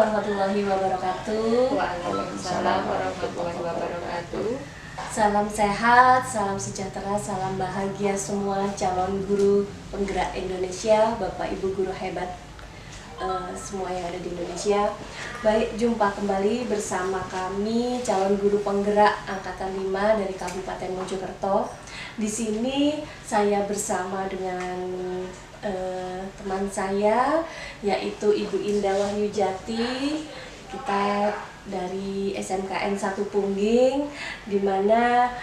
warahmatullahi wabarakatuh. Waalaikumsalam warahmatullahi wabarakatuh. Salam sehat, salam sejahtera, salam bahagia semua calon guru penggerak Indonesia, Bapak Ibu guru hebat semua yang ada di Indonesia. Baik, jumpa kembali bersama kami calon guru penggerak angkatan 5 dari Kabupaten Mojokerto. Di sini saya bersama dengan teman saya yaitu Ibu Indah Wahyujati. Kita dari SMKN 1 Pungging, di mana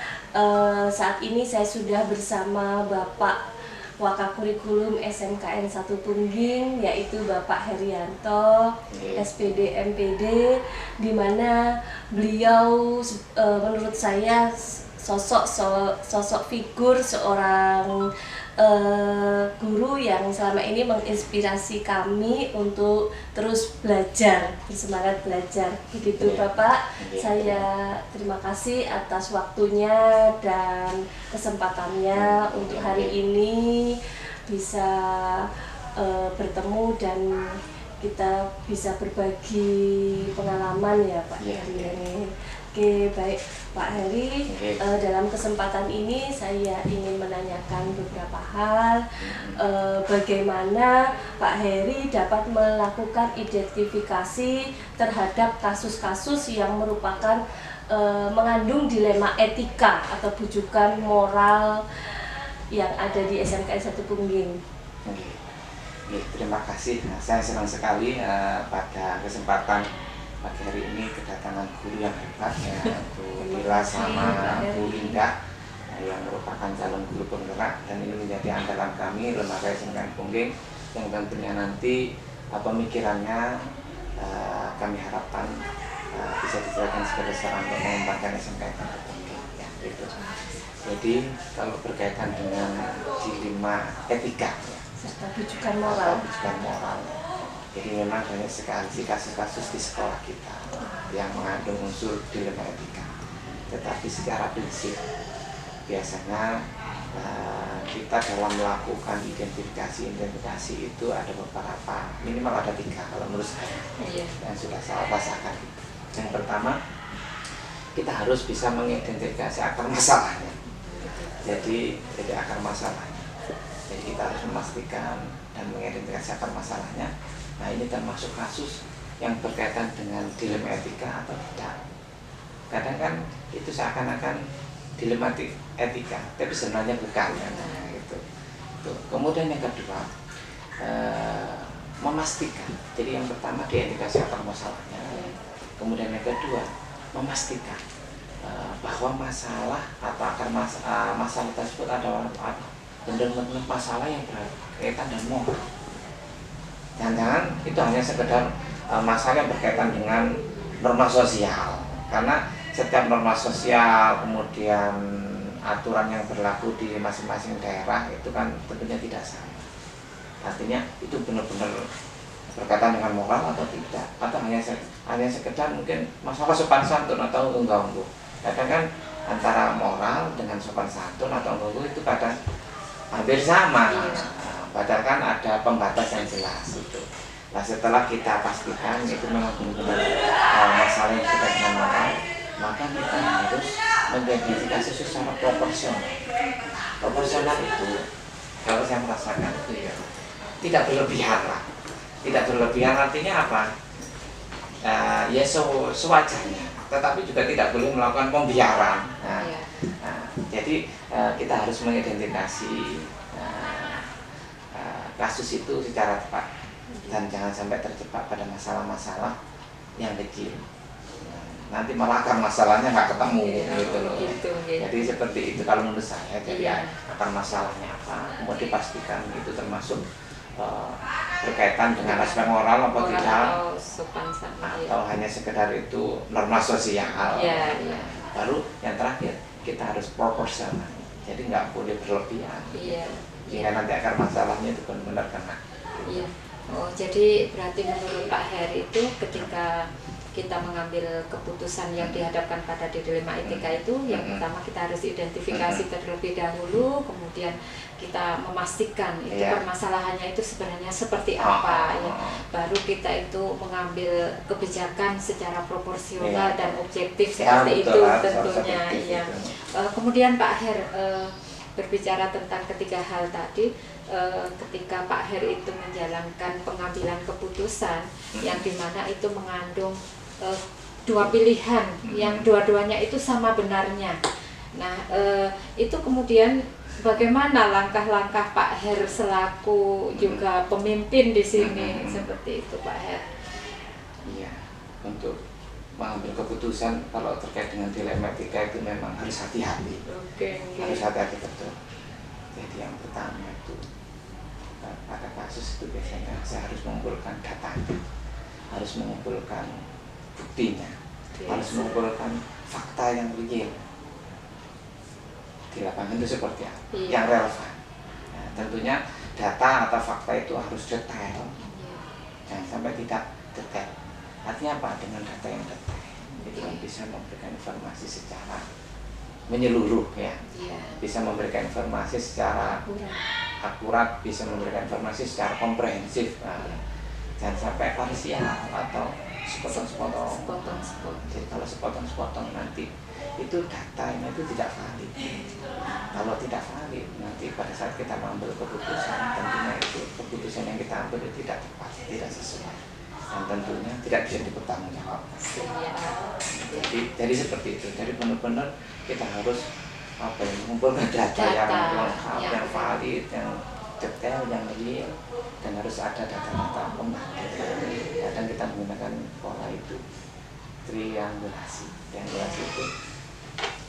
saat ini saya sudah bersama Bapak Wakakurikulum SMKN 1 Pungging, yaitu Bapak Herianto, SPD MPD, di mana beliau menurut saya sosok figur seorang guru yang selama ini menginspirasi kami untuk terus belajar, bersemangat belajar. Begitu Bapak, saya terima kasih atas waktunya dan kesempatannya untuk hari ini bisa bertemu dan kita bisa berbagi pengalaman ya Pak Heri. Oke, baik Pak Heri, dalam kesempatan ini saya ingin menanyakan beberapa hal. Bagaimana Pak Heri dapat melakukan identifikasi terhadap kasus-kasus yang merupakan mengandung dilema etika atau bujukan moral yang ada di SMKN 1 Pungging. Terima kasih. Saya senang sekali pada kesempatan pagi hari ini kedatangan guru yang hebat ya, Bu Lila sama Bu Indah yang merupakan calon guru penggerak, dan ini menjadi andalan kami lembaga SMKN Pungging yang tentunya nanti pemikirannya kami harapkan bisa dijadikan sebagai saran untuk mengembangkan SMKN Pungging ya, gitu. Jadi kalau berkaitan dengan dilema etika ya, serta bujukan moral. Jadi memang banyak sekali kasus-kasus di sekolah kita yang mengandung unsur dilema etika. Tetapi secara prinsip biasanya kita dalam melakukan identifikasi itu ada beberapa, minimal ada 3 kalau menurut saya yang sudah saya rasakan. Yang pertama, kita harus bisa mengidentifikasi akar masalahnya. Jadi akar masalahnya. Jadi kita harus memastikan dan mengidentifikasi akar masalahnya. Nah, ini termasuk kasus yang berkaitan dengan dilema etika atau tidak. Kadang kan itu seakan-akan dilema etika, tapi sebenarnya bukan. Nah, gitu. Kemudian yang kedua, memastikan. Jadi yang pertama diidentifikasi akar masalahnya. Kemudian yang kedua, memastikan bahwa masalah atau akar masalah tersebut adalah benar-benar masalah yang berkaitan dengan moral. Jangan-jangan itu hanya sekedar masalah yang berkaitan dengan norma sosial, karena setiap norma sosial kemudian aturan yang berlaku di masing-masing daerah itu kan tentunya tidak sama. Artinya itu benar-benar berkaitan dengan moral atau tidak, atau hanya sekedar mungkin masalah sopan santun atau unggah-ungguh. Kadang kan antara moral dengan sopan santun atau unggah-ungguh itu kadang hampir sama. Padahal kan ada pembatas yang jelas itu. Nah, setelah kita pastikan itu memang benar-benar masalah yang berkaitan dengan moral, maka kita harus mengidentifikasi secara proporsional. Proporsional itu, kalau saya merasakan itu ya, tidak berlebihan lah. Tidak berlebihan artinya apa? Ya sewajarnya, tetapi juga tidak boleh melakukan pembiaran. Jadi kita harus mengidentifikasi kasus itu secara tepat dan jangan sampai terjebak pada masalah-masalah yang kecil. Nanti malah akar masalahnya nggak ketemu gitu loh. Jadi seperti itu kalau menurut saya. Jadi akar masalahnya apa, kemudian dipastikan itu termasuk berkaitan dengan aspek moral atau tidak, atau hanya sekedar itu norma sosial. Baru yang terakhir kita harus proporsional. Jadi nggak boleh berlebihan. Sehingga nanti akar masalahnya itu benar-benar kena. Oh, jadi berarti menurut Pak Heri itu ketika kita mengambil keputusan yang dihadapkan pada dilema etika itu, yang pertama kita harus identifikasi terlebih dahulu, kemudian kita memastikan itu permasalahannya itu sebenarnya seperti apa, ya. Baru kita itu mengambil kebijakan secara proporsional dan objektif seperti itu tentunya. Ya. Kemudian Pak Her, berbicara tentang ketiga hal tadi, ketika Pak Her itu menjalankan pengambilan keputusan yang dimana itu mengandung dua pilihan yang dua-duanya itu sama benarnya. Nah, itu kemudian bagaimana langkah-langkah Pak Her selaku juga pemimpin di sini seperti itu Pak Her? Iya, untuk mengambil keputusan kalau terkait dengan dilema etika itu memang harus hati-hati. Harus hati-hati betul. Jadi yang pertama itu pada kasus itu biasanya saya harus mengumpulkan datanya, harus mengumpulkan buktinya, harus mengumpulkan fakta yang real di lapangan itu seperti apa, yang relevan. Nah, tentunya data atau fakta itu harus detail, jangan sampai tidak detail. Artinya apa? Dengan data yang detail itu bisa memberikan informasi secara menyeluruh, ya, bisa memberikan informasi secara akurat, bisa memberikan informasi secara komprehensif. Jangan sampai parsial atau sepotong-sepotong. Jadi kalau sepotong-sepotong nanti itu datanya itu tidak valid. Kalau tidak valid, nanti pada saat kita mengambil keputusan, tentunya itu keputusan yang kita ambil itu tidak tepat, tidak sesuai, dan tentunya tidak bisa dipertanggungjawabkan. Jadi seperti itu. Jadi benar-benar kita harus mengumpulkan data yang lengkap, yang valid, yang detail, yang real, dan harus ada data-data pembanding. Dan kita menggunakan pola itu triangulasi. Triangulasi itu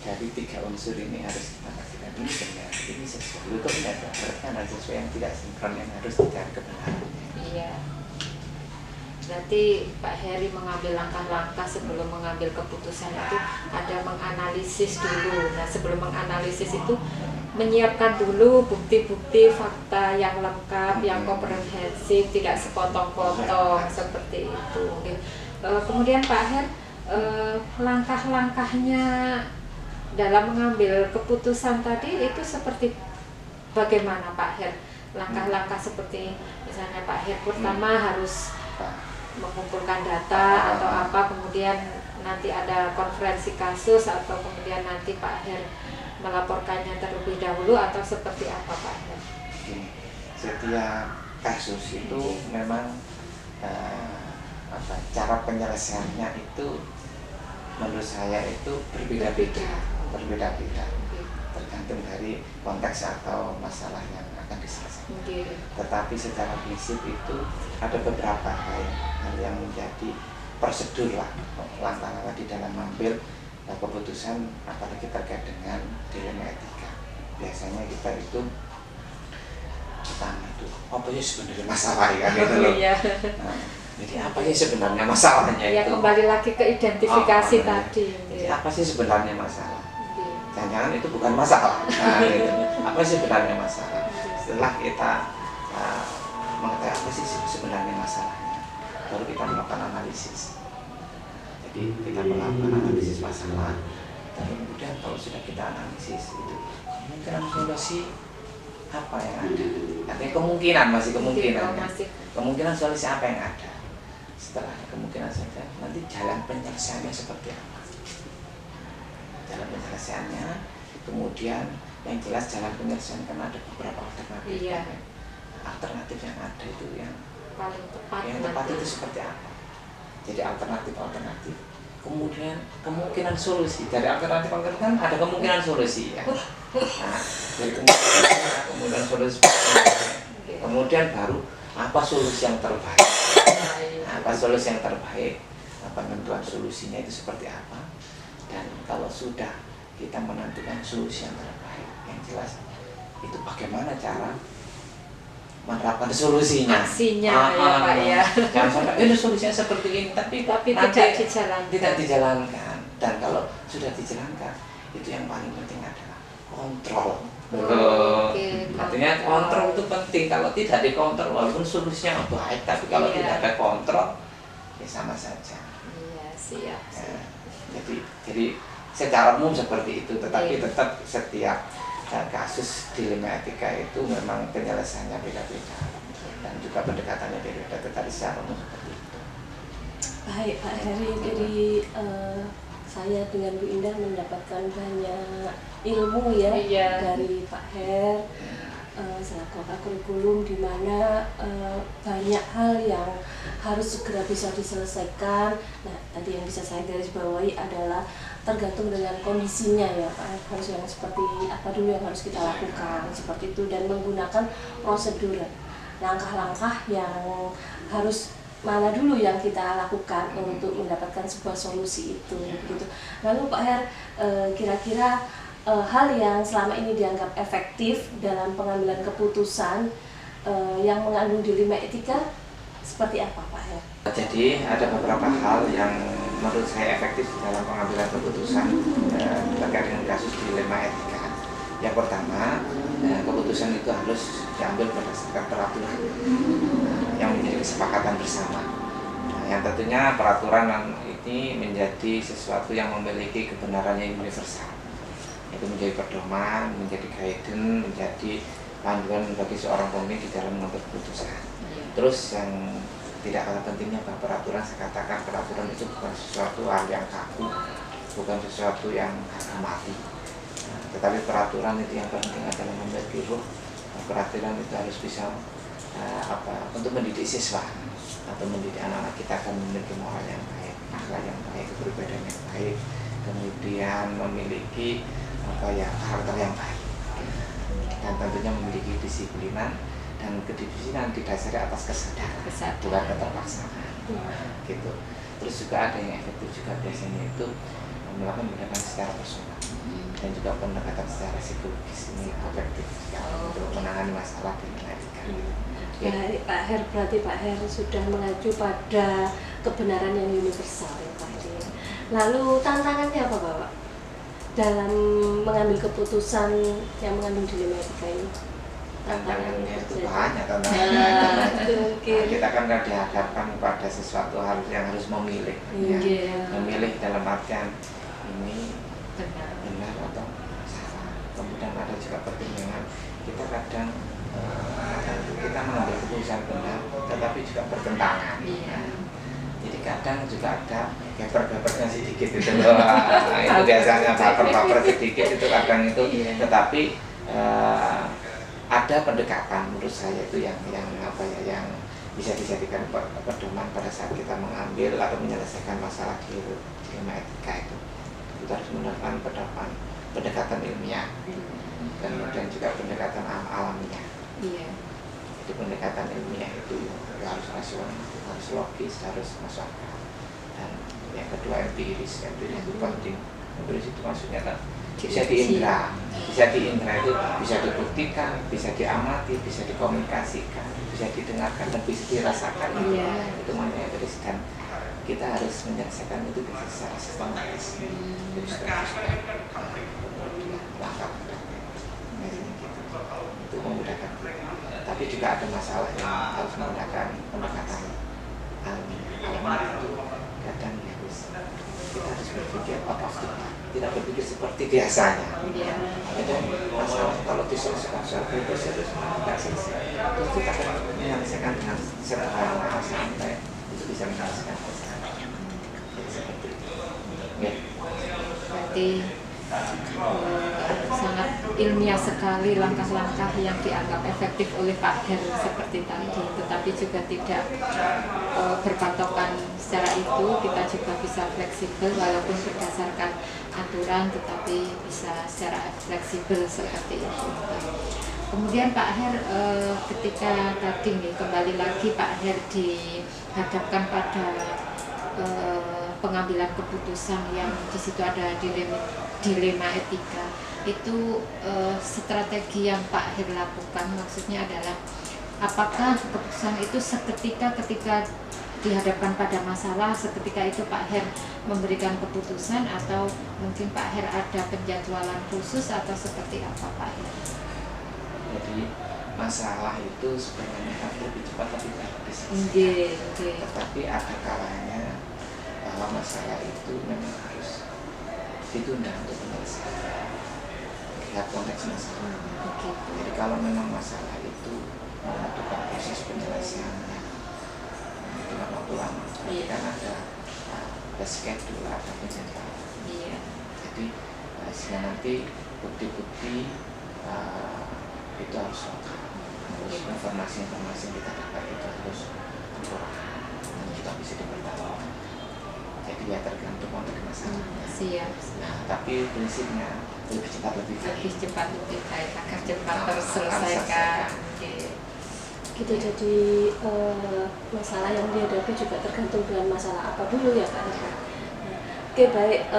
dari 3 unsur ini harus kita pastikan ini benar, ini sesuai. Itu benar, berarti ada sesuai yang tidak sinkron yang harus dicari kebenarannya. Iya. Berarti Pak Heri mengambil langkah-langkah sebelum mengambil keputusan itu ada menganalisis dulu. Nah, sebelum menganalisis itu menyiapkan dulu bukti-bukti fakta yang lengkap, yang komprehensif, tidak sepotong-potong seperti itu. Kemudian Pak Her, langkah-langkahnya dalam mengambil keputusan tadi itu seperti bagaimana Pak Her? Langkah-langkah seperti misalnya Pak Her pertama harus mengumpulkan data atau apa, kemudian nanti ada konferensi kasus, atau kemudian nanti Pak Her melaporkannya terlebih dahulu, atau seperti apa Pak Her? Setiap kasus itu memang cara penyelesaiannya itu menurut saya itu berbeda-beda, tergantung dari konteks atau masalah yang akan diselesaikan. Tetapi secara prinsip itu ada beberapa hal yang menjadi prosedur lah, langkah-langkah di dalam mengambil keputusan apalagi terkait dengan dilema etika. Biasanya kita itu pertama itu apa sih sebenarnya masalah kan gitu loh. Nah, jadi apa sih sebenarnya masalahnya itu? Kembali lagi ke identifikasi tadi. Jadi apa sih sebenarnya masalah? Jangan-jangan itu bukan masalah. Nah, gitu. Apa sih sebenarnya masalah? Setelah kita mengetahui apa sih sebenarnya masalahnya, baru kita melakukan analisis. Jadi kita melakukan analisis masalah, dan kemudian kalau sudah kita analisis itu kemungkinan solusi apa yang ada. Artinya kemungkinan kemungkinan solusi apa yang ada. Setelah kemungkinan saja nanti jalan penyelesaiannya seperti apa. Jalan penyelesaiannya, kemudian yang jelas jalan penyelesaian kan ada beberapa alternatif. Alternatif yang ada itu yang paling tepat. Yang tepat itu seperti apa? Jadi alternatif. Kemudian kemungkinan solusi. Dari alternatif kan ada kemungkinan solusi ya. Nah, dari kemungkinan solusi. Kemudian baru apa solusi yang terbaik? Apa solusi yang terbaik? Penentuan solusinya itu seperti apa? Dan kalau sudah kita menentukan solusi yang terbaik, yang jelas itu bagaimana cara menerapkan solusinya, aksinya ya Pak ya. Jangan sampai ini solusinya seperti ini, tapi tidak dijalankan. Dan kalau sudah dijalankan, itu yang paling penting adalah kontrol. Artinya kontrol itu penting. Kalau tidak dikontrol, walaupun solusinya baik, tapi kalau tidak ada kontrol, ya sama saja. Siap. Ya, jadi secara umum seperti itu, tetapi tetap setiap kasus dilema etika itu memang penyelesaiannya beda-beda dan juga pendekatannya beda-beda, tetapi secara umum seperti itu. Baik Pak Heri, jadi saya dengan Bu Indah mendapatkan banyak ilmu ya dari Pak Her selaku kurikulum, di mana banyak hal yang harus segera bisa diselesaikan. Nah, tadi yang bisa saya garis bawahi adalah tergantung dengan kondisinya ya Pak, harus yang seperti apa dulu yang harus kita lakukan seperti itu, dan menggunakan prosedur, langkah-langkah yang harus mana dulu yang kita lakukan untuk mendapatkan sebuah solusi itu begitu. Lalu Pak Her, kira-kira hal yang selama ini dianggap efektif dalam pengambilan keputusan yang mengandung dilema etika seperti apa Pak Her? Jadi ada beberapa hal yang menurut saya efektif dalam pengambilan keputusan terkait dengan kasus dilema etika. Yang pertama, keputusan itu harus diambil berdasarkan peraturan yang menjadi kesepakatan bersama. Yang tentunya peraturan ini menjadi sesuatu yang memiliki kebenaran yang universal. Itu menjadi pedoman, menjadi guidance, menjadi panduan bagi seorang pemimpin di dalam mengambil keputusan. Terus yang tidak kalah pentingnya bahwa peraturan, saya katakan peraturan itu bukan sesuatu hal yang kaku, bukan sesuatu yang harga mati. Tetapi peraturan itu yang penting adalah memiliki ruh. Peraturan itu harus bisa untuk mendidik siswa atau mendidik anak-anak kita akan memiliki moral yang baik, akhlak yang baik, kepribadian yang baik, kemudian memiliki karakter yang baik, dan tentunya memiliki kedisiplinan, dan kedisiplinan didasari atas kesadaran, bukan keterpaksaan. Gitu. Terus juga ada yang efektif juga biasanya itu melakukan pendekatan secara personal dan juga pendekatan secara psikologis, ini efektif untuk menangani masalah dilema etika. Baik Pak Her, berarti Pak Her sudah mengacu pada kebenaran yang universal ya Pak Her. Lalu tantangannya apa Bapak dalam mengambil keputusan yang mengandung dilema etika ini? Tantangannya itu banyak tantangannya. Kita kan dihadapkan pada sesuatu hal yang harus memilih, ya. Memilih dalam artian ini benar atau salah. Kemudian ada juga pertimbangan kita kadang kita mengambil keputusan benar, tetapi juga bertentangan. Jadi kadang juga ada baper-bapernya sedikit itu loh. Itu biasanya baper-baper sedikit itu kadang itu, tetapi ada pendekatan menurut saya itu yang bisa dijadikan pedoman pada saat kita mengambil atau menyelesaikan masalah dilema etika itu. Kita harus menggunakan pendekatan ilmiah, kemudian juga pendekatan alamiah. Jadi pendekatan ilmiah itu harus rasional, harus logis, harus masuk akal. Dan yang kedua empiris itu penting. Empiris itu maksudnya kan bisa diindra, itu bisa dibuktikan, bisa diamati, bisa dikomunikasikan, bisa didengarkan dan bisa dirasakan. Itu namanya empiris, dan kita harus menyelesaikan itu secara sistematis. Langkah itu memudahkan. Tapi juga ada masalah yang harus menggunakan pendekatan alami itu kadang kita harus berpikir out of the box, tidak berpikir seperti biasanya. Ada masalah kalau diselesaikan secara bebas harus tidak selesai. Terus kita akan menyelesaikan dengan sederhana sampai itu bisa menyelesaikan masalah. Jadi seperti itu. Berarti sangat ilmiah sekali langkah-langkah yang dianggap efektif oleh Pak Her seperti tadi, tetapi juga tidak berpatokan secara itu. Kita juga bisa fleksibel walaupun berdasarkan aturan, tetapi bisa secara fleksibel seperti itu. Kemudian Pak Her, ketika tadi nih kembali lagi Pak Her dihadapkan pada pengambilan keputusan yang di situ ada dilema etika, itu strategi yang Pak Her lakukan maksudnya adalah apakah keputusan itu ketika dihadapkan pada masalah seketika itu Pak Her memberikan keputusan, atau mungkin Pak Her ada penjadwalan khusus atau seperti apa Pak Her? Jadi masalah itu sebenarnya lebih cepat lebih baik diselesaikan. Tetapi ada kalanya bahwa masalah itu memang harus ditunda untuk penyelesaian. Lihat konteks masalah. Jadi kalau memang masalah itu membutuhkan proses penyelesaiannya dengan waktu lama, kan ada schedule, ada penjadwalan. Jadi sehingga nanti bukti-bukti itu harus lengkap, terus informasi-informasi yang kita dapat itu harus akurat dan juga bisa dipertanggung. Jadi ya tergantung konteks masalahnya. Siap. Nah, tapi prinsipnya lebih cepat lebih baik. Lebih cepat lebih baik agar cepat terselesaikan. Gitu, jadi masalah yang dihadapi juga tergantung dengan masalah apa dulu ya Pak. Oke, baik.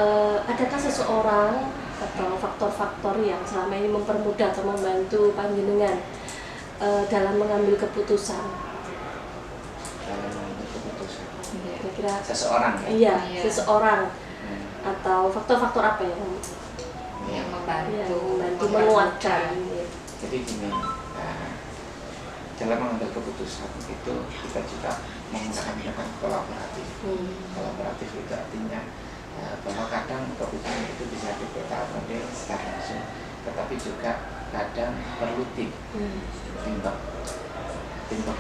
Adakah seseorang atau faktor-faktor yang selama ini mempermudah atau membantu panjenengan dalam mengambil keputusan? Dalam mengambil keputusan. Kira-kira Seseorang ya? Iya, seseorang. Atau faktor-faktor apa yang membantu menguatkan? Jadi gini, dalam mengambil keputusan itu kita juga menggunakan pendekatan kolaboratif. Kolaboratif itu artinya bahwa kadang keputusan itu bisa kita ambil secara langsung, tetapi juga kadang perlu timbuk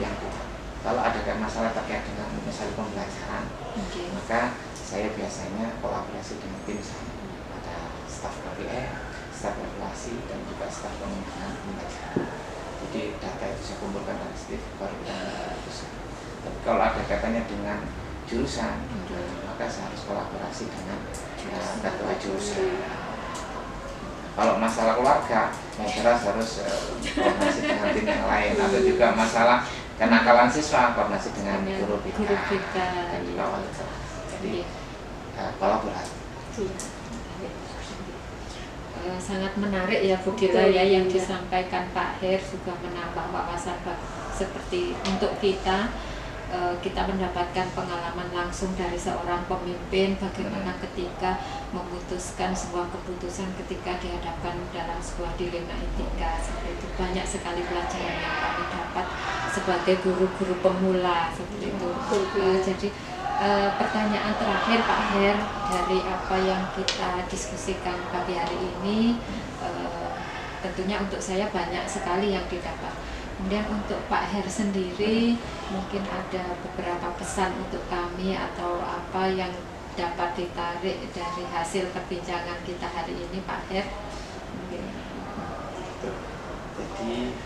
yang kuat. Kalau ada masalah terkait dengan misalnya pembelajaran, maka saya biasanya kolaborasi dengan tim saya. Ada staf KPM, staf evaluasi, dan juga staf pengembangan pembelajaran. Jadi data itu saya kumpulkan dari situ baru kita mengambil keputusan. Tapi kalau ada kaitannya dengan jurusan, maka saya harus kolaborasi dengan ketua jurusan. Kalau masalah keluarga, saya jelas harus koordinasi dengan tim yang lain, atau juga masalah kenakalan siswa, koordinasi dengan guru kita dan juga wali kelas. Jadi kolaborasi. Sangat menarik ya Bu Dila ya yang disampaikan Pak Her, juga menambah wawasan seperti untuk kita mendapatkan pengalaman langsung dari seorang pemimpin bagaimana ketika memutuskan sebuah keputusan ketika dihadapkan dalam sebuah dilema etika. Seperti itu banyak sekali pelajaran yang kami dapat sebagai guru-guru pemula seperti itu. Jadi pertanyaan terakhir Pak Her, dari apa yang kita diskusikan pagi hari ini, tentunya untuk saya banyak sekali yang didapat. Kemudian untuk Pak Her sendiri, mungkin ada beberapa pesan untuk kami atau apa yang dapat ditarik dari hasil perbincangan kita hari ini Pak Her? Jadi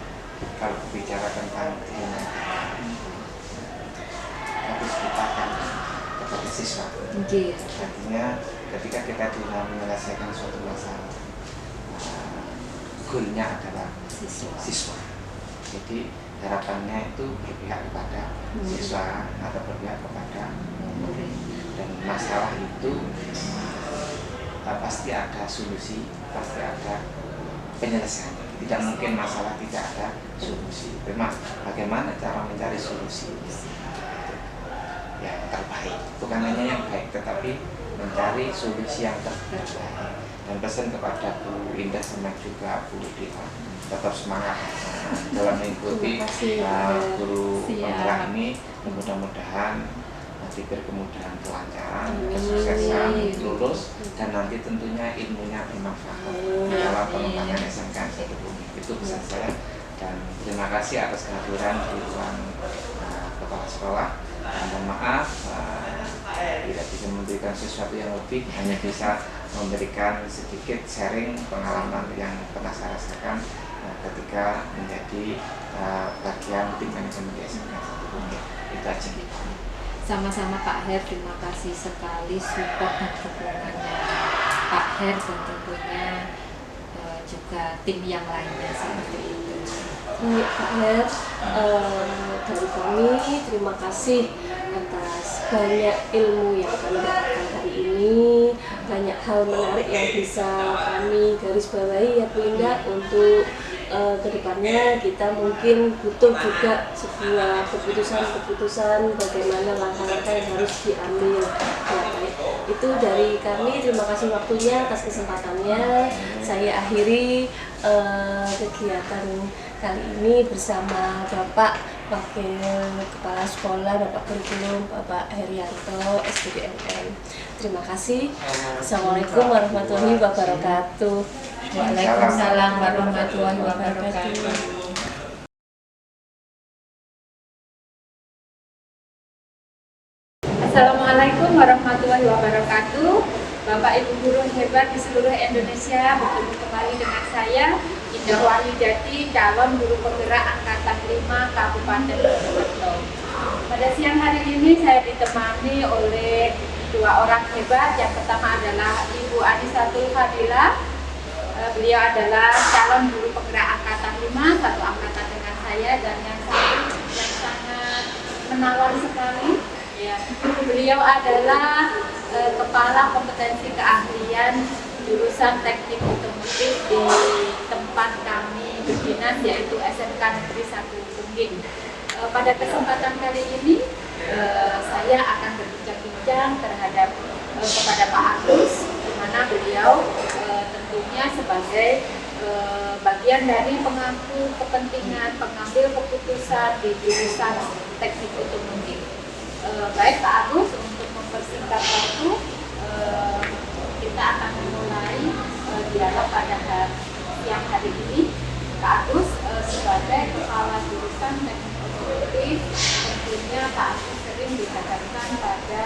kalau bicara tentang dilema, harus kita akan kepada siswa. Artinya ketika kita dalam menyelesaikan suatu masalah, goalnya adalah siswa. Jadi harapannya itu berpihak kepada siswa atau berpihak kepada murid. Dan masalah itu pasti ada solusi, pasti ada penyelesaian. Tidak mungkin masalah tidak ada solusi. Bagaimana cara mencari solusi yang terbaik? Bukan hanya yang baik, tetapi mencari solusi yang terbaik. Dan pesan kepada Bu Indah sama juga Bu Dila, tetap semangat dalam mengikuti guru pemula ini. Mudah-mudahan diberi kemudahan, kelancaran, kesuksesan, lulus, dan nanti tentunya ilmunya bermanfaat dalam pengembangan SMK Satu Bumi. Itu pesan saya, dan terima kasih atas kehadiran di ruang kepala sekolah. Mohon maaf tidak bisa memberikan sesuatu yang lebih, hanya bisa memberikan sedikit sharing pengalaman yang pernah saya rasakan ketika menjadi bagian tim manajemen di SMK Satu Bumi. Itu aja. Sama-sama Pak Her, terima kasih sekali support dan dukungannya Pak Her, dan tentunya juga tim yang lainnya seperti itu. Baik Pak Her, dari kami terima kasih atas banyak ilmu yang kami dapatkan hari ini, banyak hal menarik yang bisa kami garis bawahi ya Bu Indah. Untuk kedepannya kita mungkin butuh juga sebuah keputusan bagaimana langkah-langkah yang harus diambil. Itu dari kami, terima kasih waktunya atas kesempatannya. Saya akhiri kegiatan kali ini bersama Bapak Wakil Kepala Sekolah Bapak Kurikulum Bapak Herianto SDBMN. Terima kasih. Assalamualaikum warahmatullahi wabarakatuh. Waalaikumsalam warahmatullahi wabarakatuh. Assalamualaikum warahmatullahi wabarakatuh. Bapak Ibu guru hebat di seluruh Indonesia, bertemu kembali dengan saya Indah Wahyudati, calon guru penggerak angkatan 5 Kabupaten Mojokerto. Pada siang hari ini saya ditemani oleh dua orang hebat. Yang pertama adalah Ibu Anisatul Fadilah. Beliau adalah calon guru penggerak angkatan 5, satu angkatan dengan saya, dan yang satu yang sangat menawan sekali. Ya, beliau adalah Kepala Kompetensi Keahlian jurusan Teknik Otomotif di tempat kami berdinas, yaitu SMK Negeri 1 Pungging. Pada kesempatan kali ini saya akan berbincang-bincang terhadap kepada Pak Agus, di mana beliau tentunya sebagai bagian dari pemangku kepentingan pengambil keputusan di jurusan Teknik Otomotif. Baik Pak Agus, untuk mempersingkat waktu, kita akan memulai dialog pada siang hari ini. Pak Agus sebagai kepala jurusan Teknik Otomotif, tentunya Pak Agus sering dihadapkan pada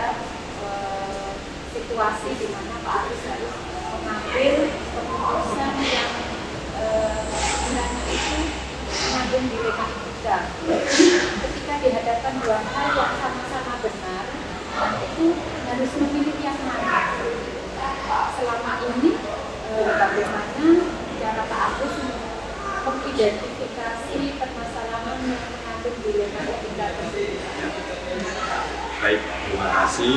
situasi di mana Pak Agus harus mengambil keputusan yang sebenarnya itu mengandung dilema etika. Ketika dihadapkan dua hal yang sama-sama benar, itu harus memilih yang mana. Selama ini bagaimana cara Pak Agus mengidentifikasi permasalahan yang mengandung dilema etika tersebut? Baik, terima kasih.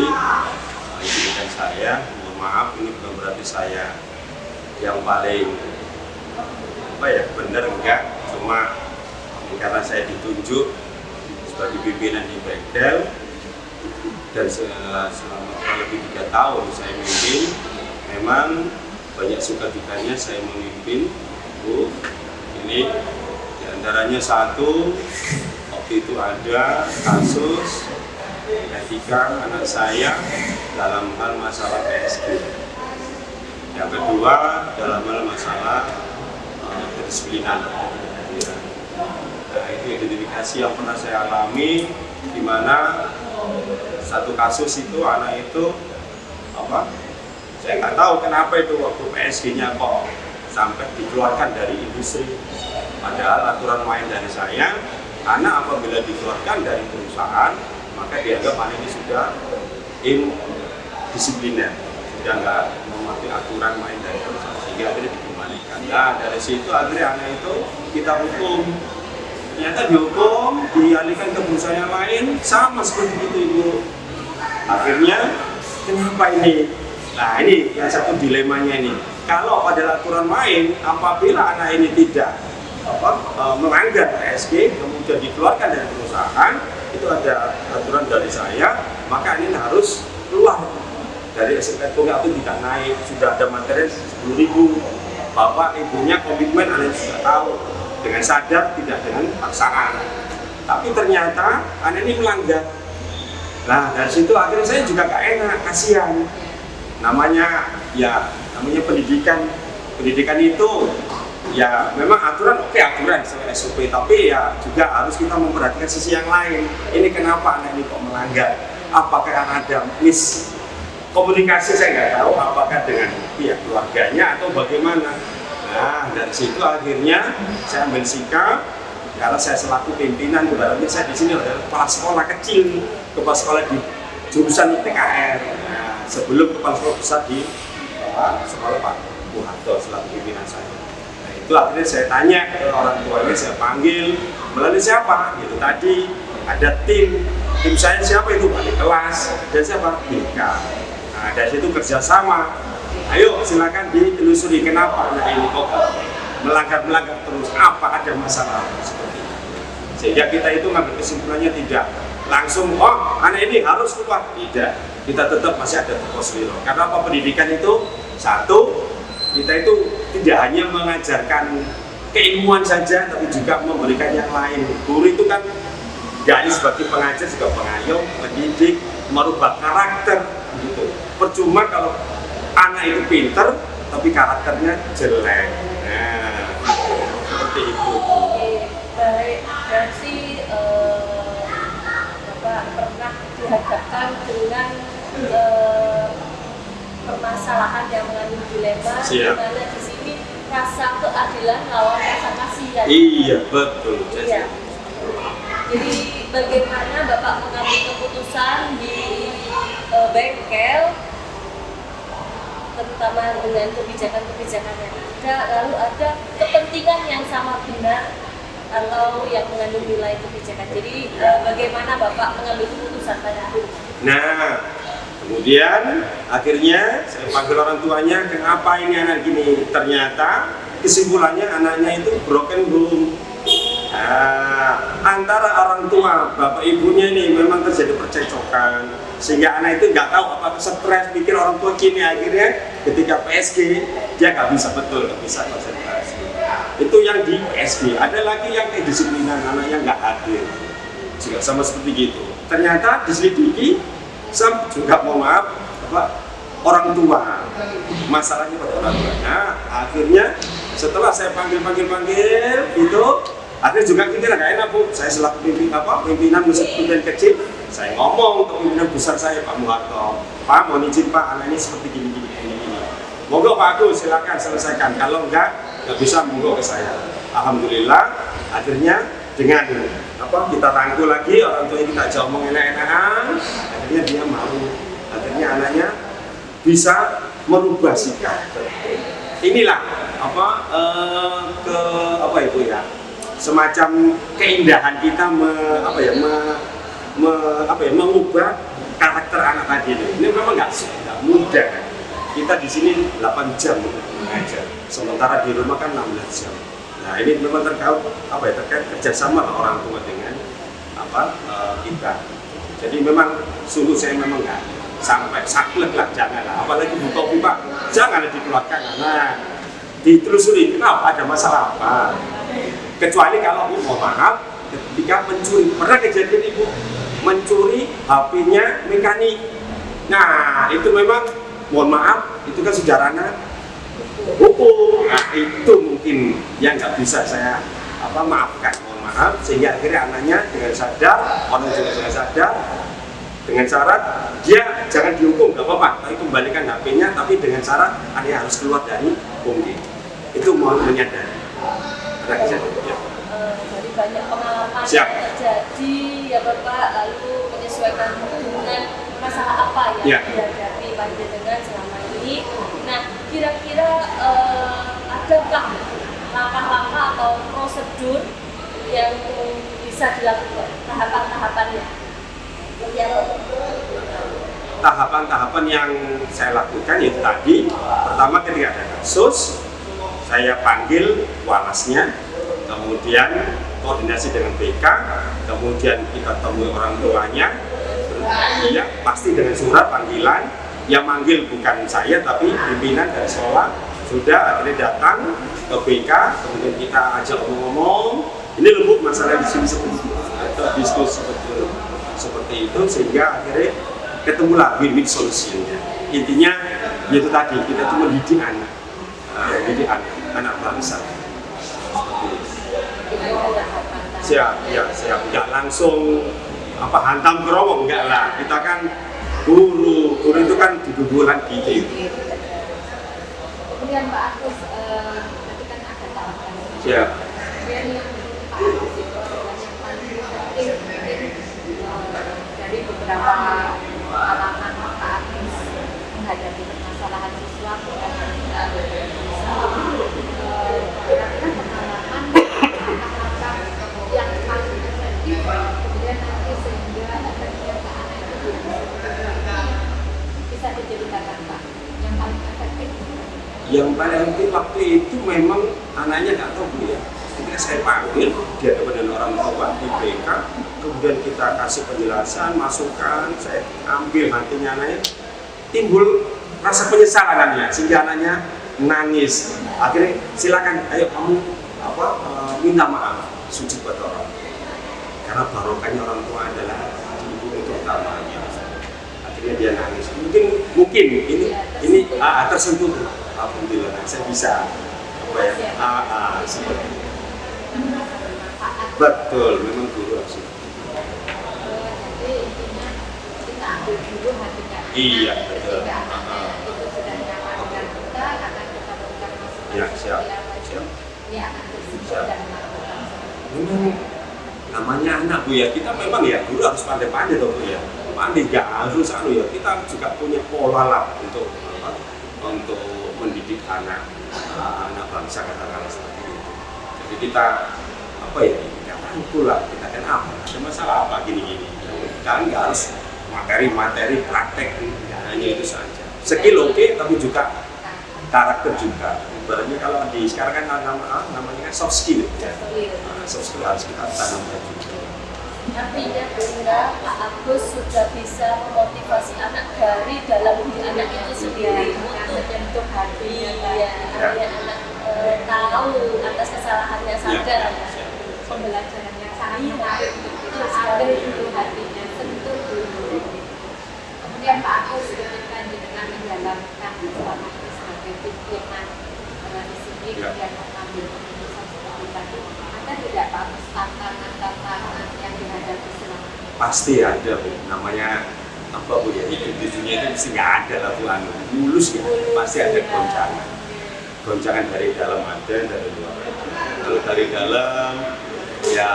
Izinkan saya, mohon maaf, ini bukan berarti saya yang paling benar, enggak, cuma karena saya ditunjuk sebagai pimpinan di Bengkel dan selama kurang lebih 3 tahun saya memimpin. Memang banyak suka dukanya saya memimpin, Bu. Ini diantaranya satu, waktu itu ada kasus etika anak saya dalam hal masalah PSG. Yang kedua, dalam hal masalah kedisiplinan. Nah, itu identifikasi yang pernah saya alami, di mana satu kasus itu anak itu saya nggak tahu kenapa itu waktu PSG-nya kok sampai dikeluarkan dari industri. Padahal aturan main dari saya, anak apabila dikeluarkan dari perusahaan, maka dianggap anak ini sudah indisipliner, sudah nggak mematuhi aturan main dari perusahaan, sehingga akhirnya dikembalikan. Nah, dari situ akhirnya anak itu kita hukum. Ternyata dihukum, dialihkan ke perusahaan yang lain, sama seperti itu Ibu. Akhirnya, kenapa ini? Nah, ini yang satu dilemanya ini. Kalau pada aturan main, apabila anak ini tidak melanggar PSG, kemudian dikeluarkan dari perusahaan, itu ada aturan dari saya, maka ini harus keluar dari SMK atau tidak naik. Sudah ada materi 10.000, bapak ibunya komitmen, anak sudah tahu, dengan sadar, tidak dengan paksaan. Tapi ternyata anak ini melanggar. Nah, dari situ akhirnya saya juga gak enak, kasihan. Namanya pendidikan itu ya memang aturan aturan sesuai SOP, tapi ya juga harus kita memperhatikan sisi yang lain. Ini kenapa anak ini kok melanggar? Apakah karena ada komunikasi, saya nggak tahu, apakah dengan pihak keluarganya atau bagaimana. Nah, dari situ akhirnya saya ambil sikap, karena saya selaku pimpinan, berarti saya di sini adalah kepala sekolah kecil, kepala sekolah di jurusan TKR. Nah, sebelum kepala sekolah besar di sekolah Pak Buharto selaku pimpinan saya. Nah, itu akhirnya saya tanya ke orang tuanya, saya panggil melalui siapa? Itu tadi ada tim saya siapa itu? Wali kelas dan siapa? BK. Nah, dari situ kerjasama. Ayo silakan ditelusuri kenapa anak ini kok melanggar terus, apa ada masalah seperti itu. Sehingga kita itu ngambil kesimpulannya tidak langsung anak ini harus keluar, tidak. Kita tetap masih ada tuposlilo. Karena apa, pendidikan itu satu, kita itu tidak hanya mengajarkan keilmuan saja, tapi juga memberikan yang lain. Guru itu kan Nggak hanya sebagai pengajar, juga pengayom, pendidik, merubah karakter gitu. Percuma kalau anak itu pinter tapi karakternya jelek. Nah, seperti itu. Oke, baik. Berarti Bapak pernah dihadapkan dengan permasalahan yang mengandung dilema, di Siap. mana di sini rasa keadilan lawan rasa kasihan. Iya, betul. Iya. Jadi bagaimana Bapak mengambil keputusan di bengkel, terutama dengan kebijakan-kebijakan yang ada, lalu ada kepentingan yang sama benar atau yang mengandung nilai kebijakan. Jadi bagaimana Bapak mengambil keputusan pada itu? Nah, kemudian akhirnya saya panggil orang tuanya, kenapa ini anak gini? Ternyata kesimpulannya anaknya itu broken home. Nah, antara orang tua, bapak ibunya ini memang terjadi percekcokan, sehingga anak itu nggak tahu apakah stres, pikir orang tua gini, akhirnya ketika PSG dia nggak bisa betul, nggak bisa konsentrasi. Itu yang di PSG. Ada lagi yang kedisiplinan, anaknya nggak hadir, juga sama seperti gitu. Ternyata diselidiki, saya juga mohon maaf, orang tua, masalahnya pada orang tua. Nah, akhirnya setelah saya panggil itu, akhirnya juga kita nggak enak Bu, saya selaku pimpinan pimpinan kecil, saya ngomong ke pimpinan besar saya Pak Muharto, Pak mohon izin Pak, anak ini seperti gini. Monggo Pak Agus silakan selesaikan, kalau nggak bisa monggo ke saya. Alhamdulillah akhirnya dengan kita rangkul lagi orang tua kita aja omong enak-enakan, akhirnya dia mau, akhirnya anaknya bisa merubah sikap. Inilah Ibu ya, semacam keindahan kita mengubah karakter anak tadi ini. Ini memang nggak mudah. Kita di sini 8 jam mengajar, sementara di rumah kan 16 jam. Nah ini memang terkait kerjasama orang tua dengan kita. Jadi memang sungguh saya memang nggak sampai saklek lah, janganlah. Apalagi buka pipa, janganlah dikeluarkan. Nah ditelusuri kenapa, ada masalah apa. Kecuali kalau mohon maaf, ketika mencuri, pernah kejadian Ibu mencuri HP-nya mekanik. Nah itu memang mohon maaf, itu kan sudah ranah hukum. Nah itu mungkin yang nggak bisa saya maafkan, mohon maaf, sehingga akhirnya anaknya dengan sadar, orang juga dengan sadar, dengan syarat dia jangan dihukum, nggak apa-apa, tapi kembalikan HP-nya, tapi dengan syarat anaknya harus keluar dari hukum. Itu mohon menyadari. Jadi banyak pengalaman yang terjadi ya Bapak, lalu menyesuaikan dengan masalah apa yang dihadapi panjenengan selama ini. Nah, kira-kira adakah langkah-langkah atau prosedur yang bisa dilakukan, tahapan-tahapannya? Tahapan-tahapan yang saya lakukan itu tadi, pertama ketika ada kasus, saya panggil walasnya, kemudian koordinasi dengan BK, kemudian kita temui orang tuanya, ya pasti dengan surat panggilan, yang manggil bukan saya tapi pimpinan dari sekolah, sudah akhirnya datang ke BK, kemudian kita ajak ngomong, ini lembut masalah di sini seperti itu, atau diskusi seperti itu, sehingga akhirnya ketemulah win-win solusinya. Intinya yaitu tadi, kita cuma mendidik anak, anak bangsa. Siap, nggak langsung hantam kerowong, enggak lah. Kita kan guru itu kan di gugulan gitu. Kemudian Pak Agus, nanti kan akan tahapan. Siap. Kemudian yang Pak Agus itu yang paling penting mungkin dari beberapa pengalaman Pak Agus menghadapi permasalahan siswa, kira-kira pengalaman langkah-langkah yang paling efektif, kemudian nanti sehingga efeknya ke anak itu bisa diceritakan Pak, yang paling efektif. Yang paling penting waktu itu memang anaknya nggak tahu Bu ya. Ketika saya panggil dia kepada orang tua di BK, kemudian kita kasih penjelasan, masukan, saya ambil hatinya anaknya, timbul rasa penyesalan anaknya, sehingga anaknya nangis. Akhirnya silakan, ayo kamu minta maaf, sujud buat orang. karena barokahnya orang tua adalah ibu itu utama gitu. Akhirnya dia nangis. Mungkin ini tersentuh. Alhamdulillah saya bisa apa ya? Seperti itu. Betul, memang guru harus. Jadi intinya kita ambil dulu hatinya. Iya, betul. Ketika anaknya itu sudah nyaman dengan kita, akan kita berikan masukan. Ya, siap. Ini akan bersyukur Siap. dan melakukan. Memang namanya anak Bu ya, kita memang ya guru harus pandai-pandai dong Bu ya. Pandai gak harus ya, kita juga punya pola lah untuk mendidik anak bangsa katakanlah seperti itu. Jadi kita apa ya, kita rangkul lah, kita kan ada masalah apa gini-gini. Kan nggak harus materi praktek, ya, hanya itu saja. Skill oke, tapi juga karakter juga. Ibaratnya kalau sekarang kan namanya soft skill. Ya. Soft skill harus kita tanamkan juga. Artinya Bunda, Pak Agus sudah bisa memotivasi anak dari dalam diri anak itu sendiri untuk menyentuh hati. agar anak tahu atas kesalahannya, sadar. Pembelajaran yang sangat menarik untuk kita Betul ambil sekali. dulu hatinya, sentuh dulu. Kemudian Pak Agus ketika dengan menjalankan selama ini sebagai pimpinan di sini, kemudian mengambil keputusan seperti tadi, ada tidak Pak Agus tantangan yang dihadapi selama ini? Pasti ada Bu, namanya apa Bu ya, hidup di dunia itu mesti nggak ada lah Tuhan, mulus ya, pasti ada goncangan dari dalam ada, dari luar ada. Kalau dari dalam ya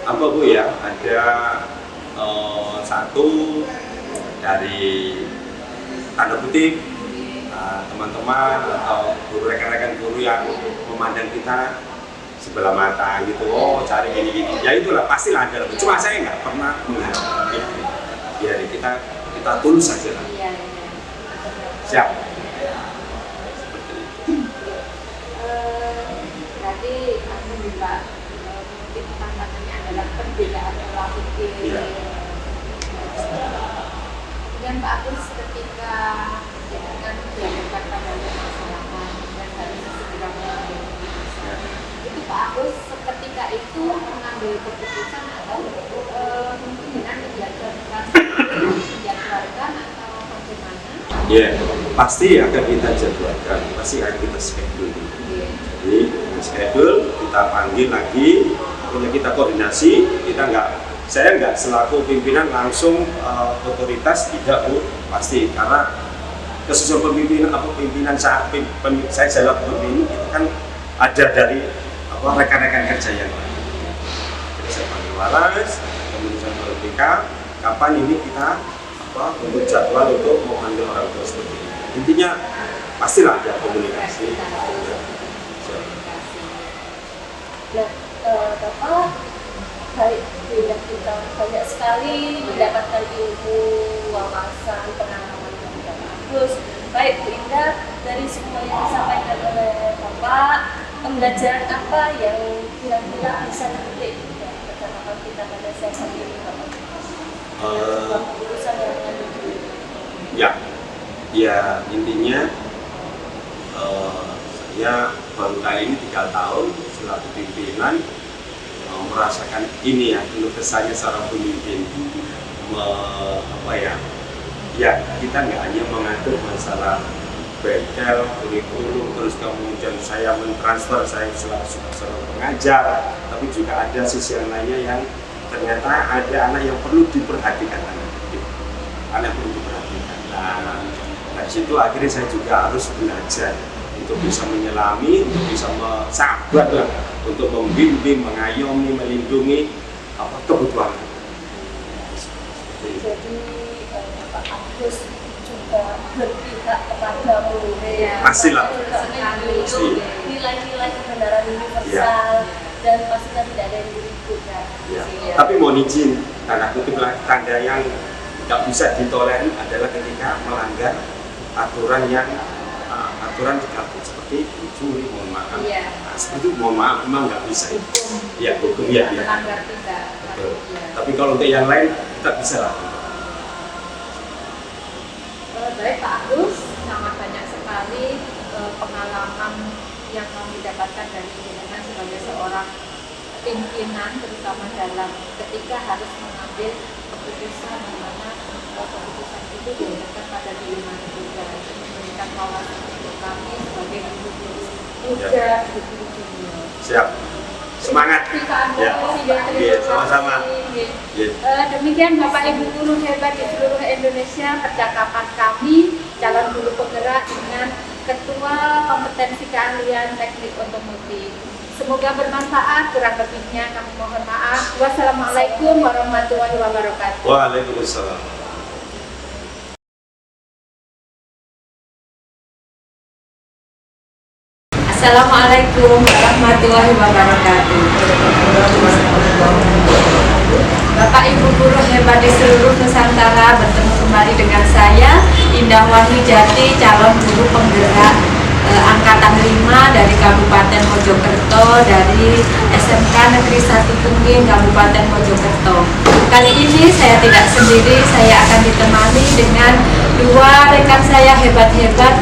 apa Bu ya, ada satu dari tanda kutip teman-teman atau guru, rekan-rekan guru yang memandang kita sebelah mata gitu, oh cari gini-gini, ya itulah pastilah ada. Cuma saya nggak pernah mengharapkan itu. Ya kita tulus saja lah. Iya. Siap. Berarti aku juga mungkin tantangannya adalah perbedaan pola pikir. Iya. Kemudian Pak Agus ketika dengan dihadapkan pada masyarakat dan harus segera mengambil keputusan, itu Pak Agus ketika itu mengambil keputusan atau mungkin dengan menjadwalkan atau bagaimana? Ya, pasti akan kita jadwalkan, pasti akan kita schedule. Jadi schedule, kita panggil lagi, kemudian kita koordinasi, saya nggak selaku pimpinan langsung otoritas, tidak Bu, pasti karena kesusunan pimpinan saya jalan pemimpin itu kan ada dari rekan-rekan kerja yang lain. Jadi saya panggil Waras, kemudian saya panggil BK, kapan ini kita untuk jadwal untuk memanggil orang tua seperti ini. Intinya pastilah ada komunikasi. Nah, Bapak, baik Bunda kita banyak sekali mendapatkan ilmu, wawasan, pengalaman dari Bapak Agus. Baik Bu Indah, dari semua yang disampaikan oleh Bapak, pembelajaran apa yang kira-kira bisa dipetik dari percakapan kita pada sesi ini Bapak? Keputusan yang mengambil dulu. Ya intinya saya baru kali ini 3 tahun selaku pimpinan merasakan ini ya, keluh kesahnya seorang pemimpin. Ya kita nggak hanya mengatur masalah bengkel, kurikulum, terus kemudian saya mentransfer saya selaku seorang pengajar, tapi juga ada sisi yang lainnya yang ternyata ada anak yang perlu diperhatikan, anak perlu diperhatikan. Nah, dari situ akhirnya saya juga harus belajar untuk bisa menyelami, untuk bisa sabar lah, untuk membimbing, mengayomi, melindungi kebutuhan. Jadi Pak Agus juga berpihak kepada murid. Pastilah. Pasti. Nilai-nilai kebenaran universal dan pastinya tidak ada yang diribut kan. Tapi mohon izin, tanda kutip tanda yang tidak bisa ditolerir adalah ketika melanggar aturan yang aturan seperti curi, mohon maaf. Nah, seperti itu mohon maaf, memang nggak bisa. Ya hukum ya. Melanggar tidak. Betul. Tapi kalau untuk yang lain kita bisa lah. Baik Pak Agus, sangat banyak sekali pengalaman yang kami dapatkan dari jenengan sebagai seorang pimpinan, terutama dalam ketika harus mengambil keputusan di mana keputusan itu dihadapkan pada dilema juga, memberikan wawasan untuk kami sebagai guru-guru muda, guru-guru junior. Siap. Semangat. Ya. Oke, sama-sama. Demikian Bapak Ibu guru hebat di seluruh Indonesia, percakapan kami calon guru penggerak dengan Ketua Kompetensi Keahlian Teknik Otomotif. Semoga bermanfaat, kurang lebihnya kami mohon maaf. Wassalamualaikum warahmatullahi wabarakatuh. Waalaikumsalam. Assalamualaikum warahmatullahi wabarakatuh. Bapak Ibu guru hebat di seluruh Nusantara, bertemu kembali dengan saya Indah Wahyujati, calon guru penggerak Angkatan 5 dari Kabupaten Mojokerto, dari SMK Negeri 1 Tungging, Kabupaten Mojokerto. Kali ini saya tidak sendiri, saya akan ditemani dengan dua rekan saya hebat-hebat,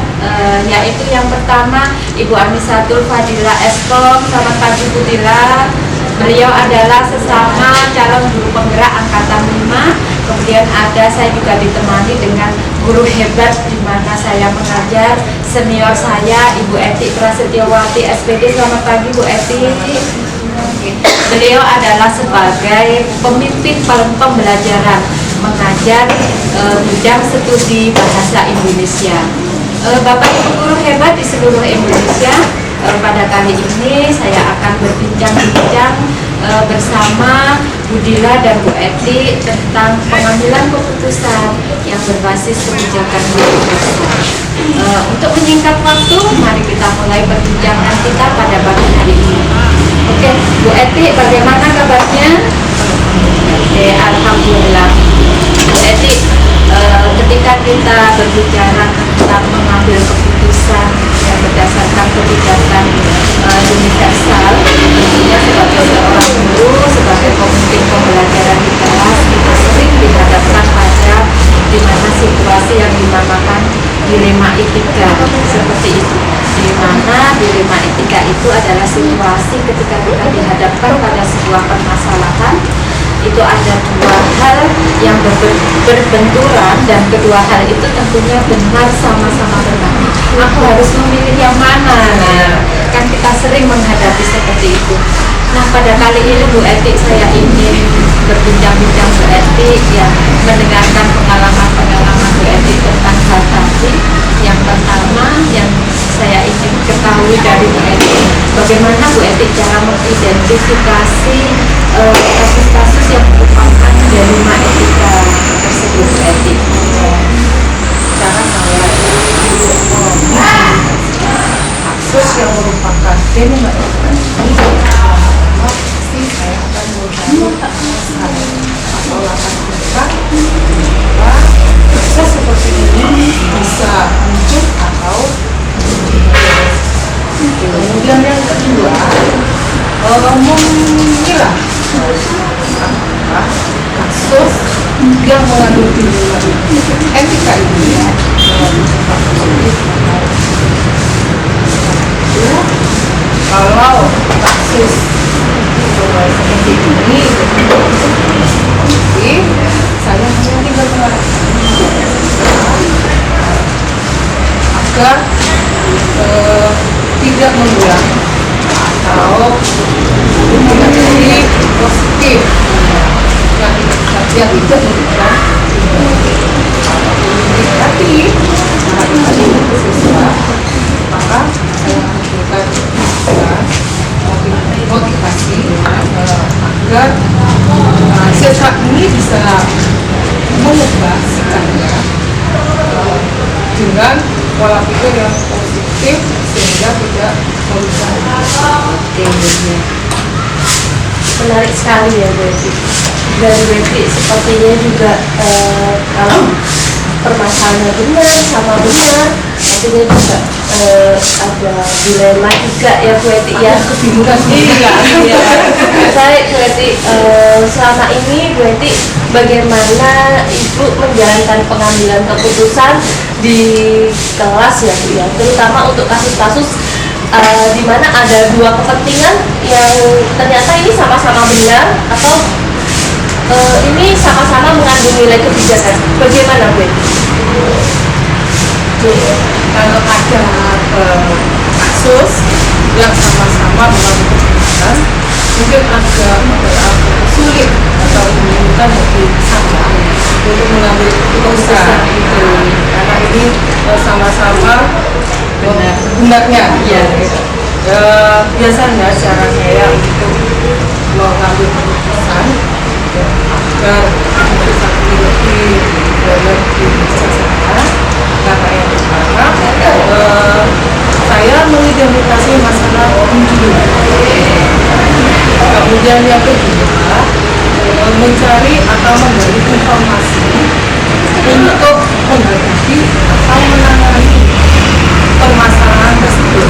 yaitu yang pertama Ibu Anisatul Fadila Eskom. Selamat pagi Bu Dila. Beliau adalah sesama calon guru penggerak Angkatan 5. Kemudian saya juga ditemani dengan guru hebat di mana saya mengajar, senior saya Ibu Eti Prasetyowati SPD. Selamat pagi Bu Eti. Beliau adalah sebagai pemimpin pembelajaran mengajar bidang studi bahasa Indonesia. Bapak Ibu guru hebat di seluruh Indonesia, pada kali ini saya akan berbincang-bincang bersama Bu Dila dan Bu Eti tentang pengambilan keputusan yang berbasis kebijakan guru besar. Untuk menyingkat waktu, mari kita mulai perbincangan kita pada pagi hari ini. Oke, Bu Eti, bagaimana kabarnya? Oke, alhamdulillah. Bu Eti, ketika kita berbicara tentang mengambil keputusan yang berdasarkan kebijakan universal, tentunya sebagai seorang guru, sebagai pemimpin pembelajaran di kelas, kita sering dihadapkan pada di mana situasi yang dinamakan dilema etika seperti itu. Di mana dilema etika itu adalah situasi ketika kita dihadapkan pada sebuah permasalahan, itu ada dua hal yang berbenturan dan kedua hal itu tentunya benar, sama-sama benar. Aku harus memilih yang mana? Nah, kan kita sering menghadapi seperti itu. Nah, pada kali ini Bu Eti, saya ingin berbincang-bincang Bu Eti, ya, mendengarkan pengalaman-pengalaman Bu Eti tentang hal tadi. Yang pertama yang saya ingin ketahui dari Bu Eti, bagaimana Bu Eti cara mengidentifikasi kasus-kasus yang merupakan dilema etika tersebut Bu Eti. Cara saya kasus yang merupakan dilema etika pasti saya akan mencari atau latar belakang bahwa kasus seperti ini bisa muncul atau kemudian yang kedua memilah kasus yang mengandung dilema etika ini kalau kasus seperti ini, jadi saya hanya tinggal agar tidak mengulang atau tidak jadi positif yang tidak memberikan tapi hari ini siswa maka saya mengumpulkan motivasi agar siswa ini bisa mengubah sikapnya dengan pola pikir yang positif sehingga tidak merusak. Menarik sekali ya Bu Eti. Dan Bu Eti sepertinya juga kalau permasalahannya benar sama benar, artinya juga ada dilema juga ya Bu Eti ya. Kebingungan Iya. Baik Bu Eti, selama ini Bu Eti bagaimana Ibu menjalankan pengambilan keputusan di kelas ya Bu ya, terutama untuk kasus-kasus di mana ada dua kepentingan yang ternyata ini sama-sama benar atau ini sama-sama mengandung nilai kebijakan. Bagaimana, Bu? Kalau ada kasus yang sama-sama mengandung kebijakan, mungkin agak sulit atau menyulitkan bagi saya untuk mengambil keputusan itu, karena ini sama-sama benarnya. Iya. Biasanya cara saya untuk mengambil keputusan agar keputusan ini lebih bijaksana, karena yang pertama saya mengidentifikasi masalah dulu. Kemudian yang kedua, mencari atau menggali informasi untuk menghadapi atau menangani permasalahan tersebut.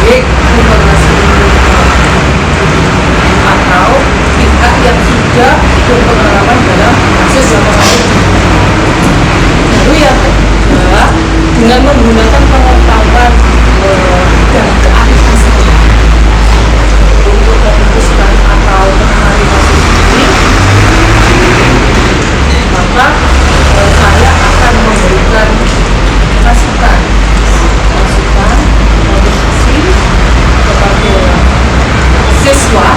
Baik informasi atau pihak yang sudah berpengalaman dalam kasus yang terkait. Lalu yang kedua, dengan menggunakan pengetahuan dan keahlian saya untuk memutuskan atau menangani kasus ini, maka saya akan memberikan masukan motivasi kepada siswa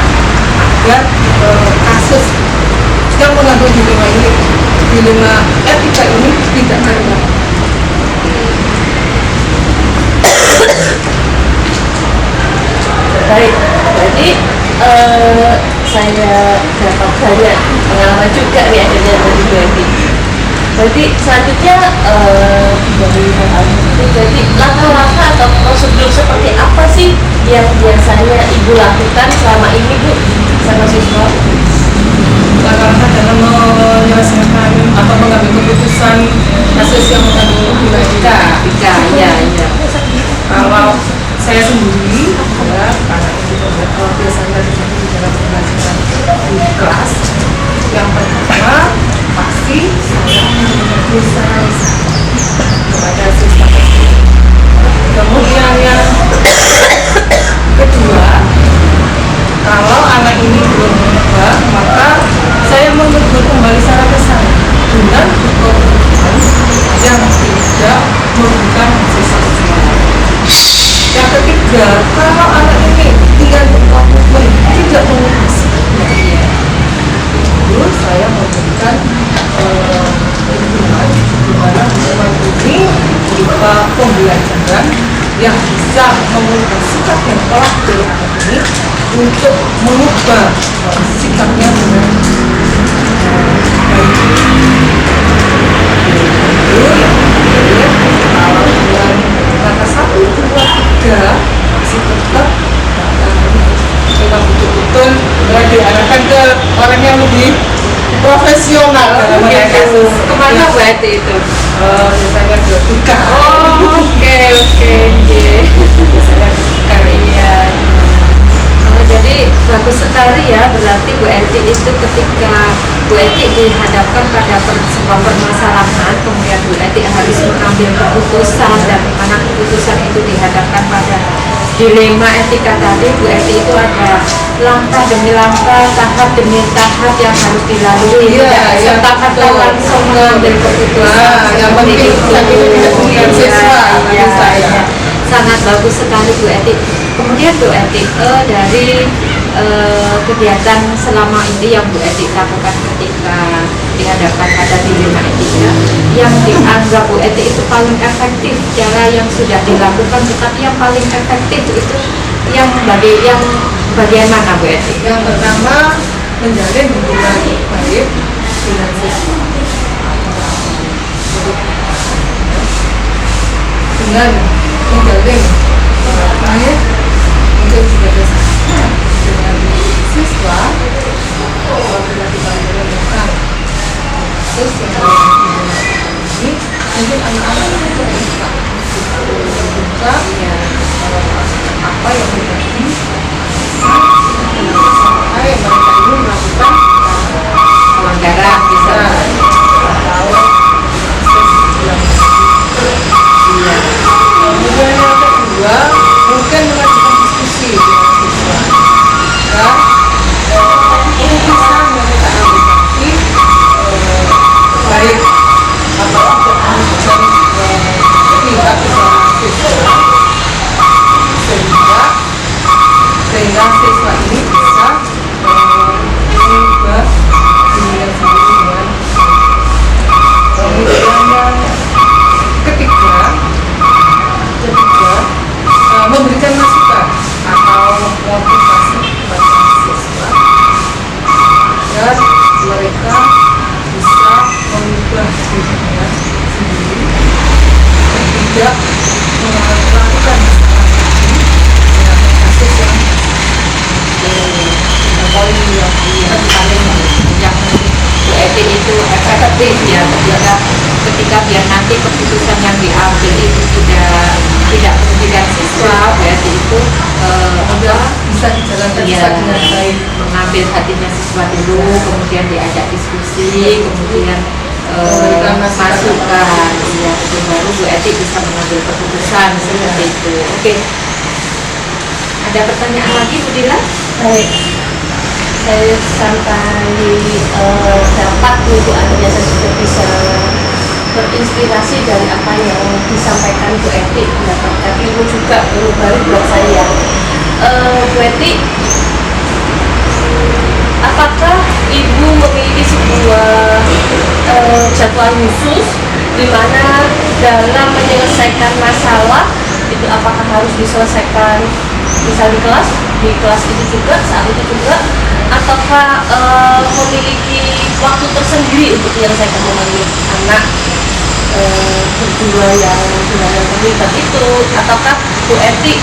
agar kasus yang mengandung dilema etika ini tidak terulang. Baik, berarti saya dapat banyak pengalaman juga nih akhirnya dari Bu Eti. Berarti selanjutnya dari hal itu, jadi langkah-langkah atau prosedur seperti apa sih yang biasanya Ibu lakukan selama ini, Bu, sama siswa? Langkah-langkah dalam menyelesaikan atau mengambil keputusan kasus yang mengandung nilai etika. Iya. Kalau saya sendiri, ya, karena ini biasanya terjadi di dalam pembelajaran di kelas, yang pertama pasti saya menyelesaikan kepada siswa tersebut. Kemudian yang kedua, kalau anak ini belum menebak, maka saya menegur kembali secara kesana dengan kebutuhan yang tidak merugikan siswa tersebut. Yang ketiga, kalau anak ini dengan berkomitmen tidak mengikuti, itu saya memberikan dukungan dimana dukungan ini berupa pembelajaran yang bisa mengubah sikap yang telah dari anak ini untuk mengubah sikapnya dengan baik. Itu yang terakhir, kalau dengan kata 1, 2, 3 masih tetap memang betul-betul diarahkan ke orang yang lebih profesional dalam menangani kasus. Kemana Bu Eti itu? Biasanya ke duka. Oke. Biasanya ke duka. Iya. Jadi bagus sekali ya, berarti Bu Eti itu ketika Bu Eti dihadapkan pada sebuah permasalahan, kemudian Bu Eti harus mengambil keputusan, dan mana keputusan itu dihadapkan pada dilema etika tadi, Bu Eti itu ada langkah demi langkah, tahap demi tahap yang harus dilalui. Serta-merta langsung mengambil keputusan. Yang penting tidak merugikan siswa. Sangat bagus sekali Bu Eti. Kemudian Bu Eti, dari kegiatan selama ini yang Bu Eti lakukan ketika dihadapkan pada dilema etika, yang dianggap Bu Eti itu paling efektif, cara yang sudah dilakukan tetapi yang paling efektif itu yang bagian mana Bu Eti? Yang pertama, menjalin hubungan baik dengan siswa. Dengan menjalin baik untuk bekerjasama dengan siswa, apabila kita menemukan kasus yang ini, mungkin anak-anak itu bisa membuka apa yang terjadi sampai mereka ini melakukan Pelanggaran bisa. atau proses yang kemudian yang kedua, kemudian mengajukan diskusi dengan siswa dan ini bisa meminta argumentasi baik atau tidak menuntut pihak siswa sehingga siswa ini bisa mengubah dirinya sendiri dengan kemudian yang ketiga memberikan masukan atau motivasi kepada siswa agar mereka bisa mengubah dirinya sendiri tidak melakukan kesalahan dengan kasus yang poin yang paling yang Bu Eti itu efektif ya ketika biar nanti keputusan yang diambil itu tidak merugikan siswa. Bu Eti itu bisa dijalankan ya, dengan baik, mengambil hatinya siswa dulu, kemudian diajak diskusi, kemudian masukan, ya, baru Bu Eti bisa mengambil keputusan seperti itu. Oke, ada pertanyaan lagi Bu Dila? Baik, saya sampai dapat Bu Anja, saya sudah bisa berinspirasi dari apa yang disampaikan Bu Eti, mendapatkan ilmu juga, ilmu baru buat saya. Bu Eti, apakah Ibu memiliki sebuah jadwal khusus di mana dalam menyelesaikan masalah itu apakah harus diselesaikan misal di kelas itu juga, saat itu juga, ataukah memiliki waktu tersendiri untuk menyelesaikan dengan anak berdua yang terlibat itu, ataukah Bu Eti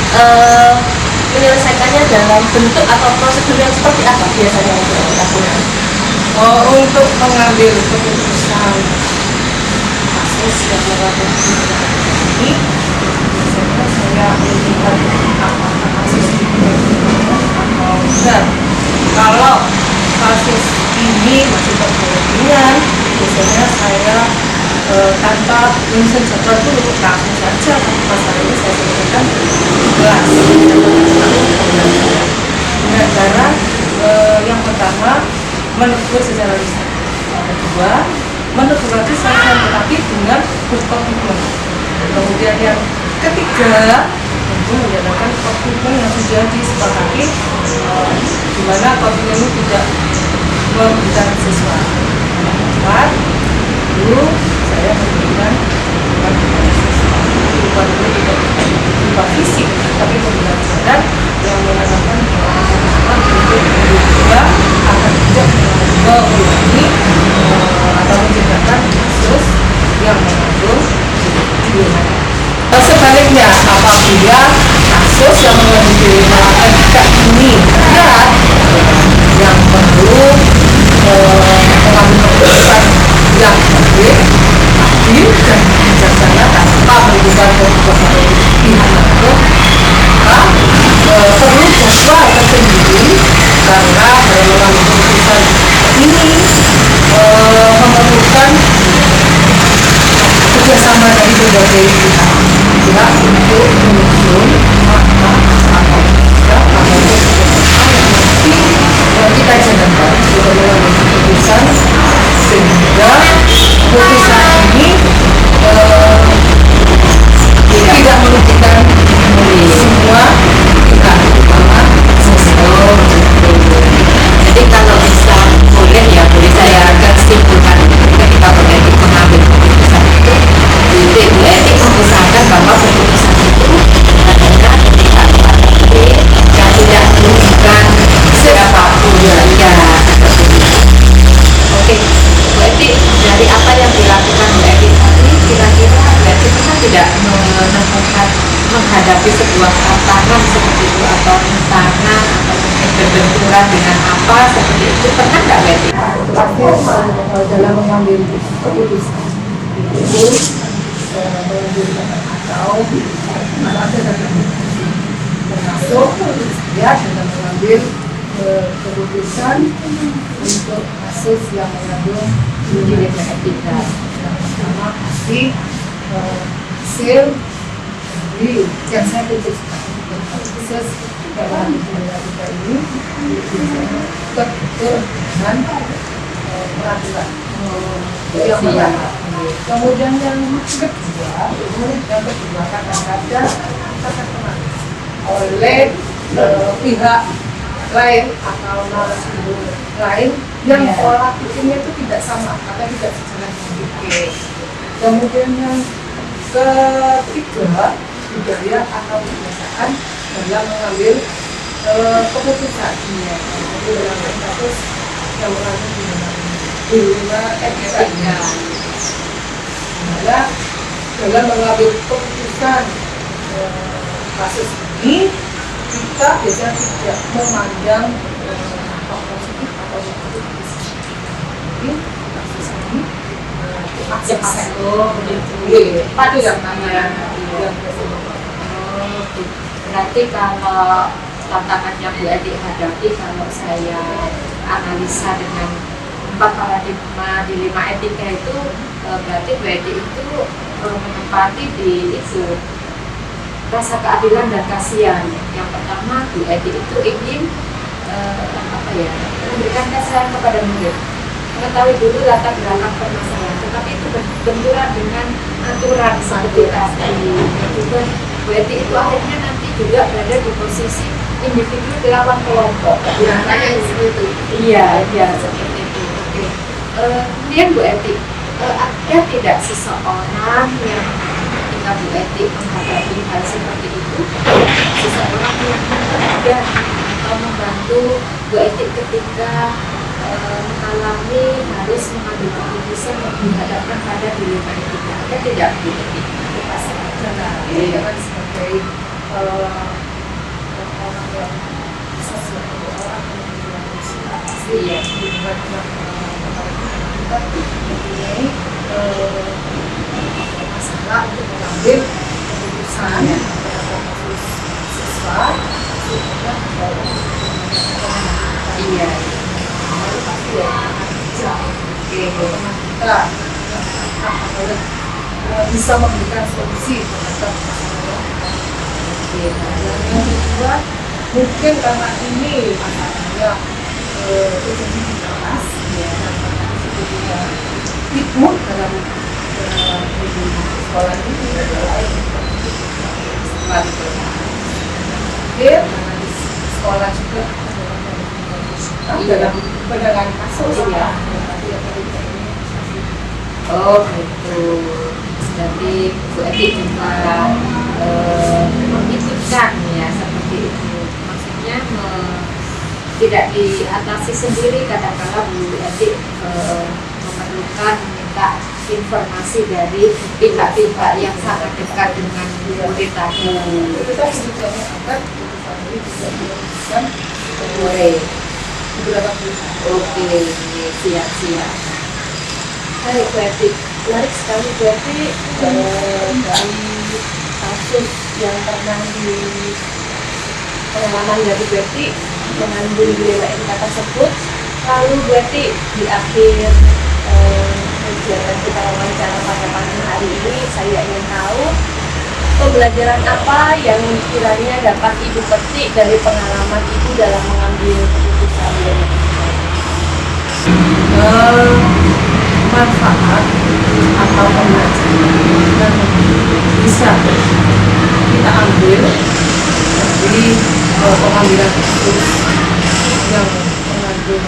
menyelesaikannya dalam bentuk atau prosedur yang seperti apa biasanya untuk dilakukan? Untuk mengambil keputusan kasus yang melakukan ini biasanya saya melihat apakah kasus ini atau enggak. Kalau kasus ini masih berkemungkinan, biasanya saya tanpa menyusun jadwal dulu langsung saja masalah ini saya selesaikan di kelas dengan cara yang pertama menegur secara lisan, yang kedua menegur lagi secara tetapi dengan berkomitmen, kemudian yang ketiga tentu menjalankan komitmen yang sudah disepakati, di mana komitmen itu tidak merugikan siswa. Yang keempat, dulu saya memberikan kepada siswa bukan tidak berupa fisik tapi pembelajaran yang menanamkan pengalaman untuk berubah agar tidak mengulangi atau menciptakan kasus yang mengandung DNA. Sebaliknya, apabila kasus yang mengandung DNA tidak ini berat yang perlu mengambil keputusan yang baik, adil dan bijaksana tanpa menimbulkan keputusan dari pihak manapun, maka perlu jadwal tersendiri karena dalam mengambil keputusan ini memerlukan kerjasama dari berbagai pihak untuk menyusun makna atau tidak yang kita jalankan untuk mengambil keputusan sehingga keputusan ini tidak merugikan semua pihak terutama siswa. Jadi kalau bisa boleh ya boleh saya agak simpulkan ketika Bu Eti mengambil keputusan itu, Bu Eti mengusahakan bahwa keputusan itu adalah ketika yang tidak merugikan siapapun ya. Oke, Bu Eti, dari apa yang dilakukan Bu Eti tadi, kira-kira Bu Eti pernah tidak menemukan menghadapi sebuah tantangan seperti itu atau rintangan atau mungkin berbenturan dengan apa seperti itu, pernah nggak Bu Eti? Dalam mengambil keputusan itu atau ada termasuk ya dalam mengambil keputusan untuk kasus yang mengandung DNA etika. yang pertama pasti hasil yang saya putuskan kasus dalam dinamika ini biasanya dengan peradilan. Yang pertama. Kemudian yang kedua kadang-kadang kita terkena oleh pihak lain atau narasumber lain yang pola pikirnya itu tidak sama atau tidak sejalan dengan pikir. Kemudian yang ketiga, budaya atau kebiasaan dalam mengambil keputusan. Jadi dalam kasus yang berada di lima etika, dalam mengambil keputusan kasus ini kita biasanya tidak memandang apa positif atau negatif. Jadi kasus ini itu yang namanya berarti kalau tantangannya Bu Edi hadapi kalau saya analisa dengan 4 paradigma di 5 etika itu, berarti Bu Edi itu menempati di itu rasa keadilan dan kasihan. Yang pertama, Bu Edi itu ingin memberikan kasihan kepada murid, mengetahui dulu latar belakang permasalahan, tetapi itu benturan dengan aturan seperti tadi. Juga Bu Edi itu akhirnya nanti juga berada di posisi individu lawan kelompok. Makanya itu. Iya, seperti itu. Oke. Kemudian Bu Edi, ada tidak seseorang yang ketika Bu Edi menghadapi hal seperti itu, seseorang yang berbeda atau membantu Bu Edi ketika mengalami harus mengambil keputusan yang dihadapkan pada dilema etika? Ada tidak Bu Edi? ini kan sebagai orang yang sosial, orang yang asli ya, bukan kita mempunyai masalah untuk mengambil keputusan pada kasus siswa sehingga Iya. pasti ya kita bisa memberikan solusi terhadap masalah. Dan yang kedua, mungkin karena ini masalahnya identitas ya, karena itu dalam sekolah ini adalah sekolah di sekolah juga dalam pegangan kasus ya. Oh gitu. Jadi Bu Edi juga memikirkan ya seperti itu. Maksudnya tidak diatasi sendiri, kadang-kadang Bu Edi memerlukan meminta informasi dari pihak-pihak yang sangat dekat dengan murid tadi. Kita juga akan keputusan ini bisa dilakukan Boleh. beberapa pihak. Oke, siap-siap. Baik, Bu Edi, menarik sekali Bu Edi dari kasus yang pernah di pengalaman dari Bu Edi mengambil dilema etika tersebut. Lalu Bu Edi di akhir kegiatan kita wawancara pada pagi hari ini, saya ingin tahu pembelajaran apa yang kiranya dapat Ibu petik dari pengalaman Ibu dalam mengambil keputusan dilema etika. Manfaat atau pembelajaran yang bisa kita ambil dari pengambilan kasus yang mengandung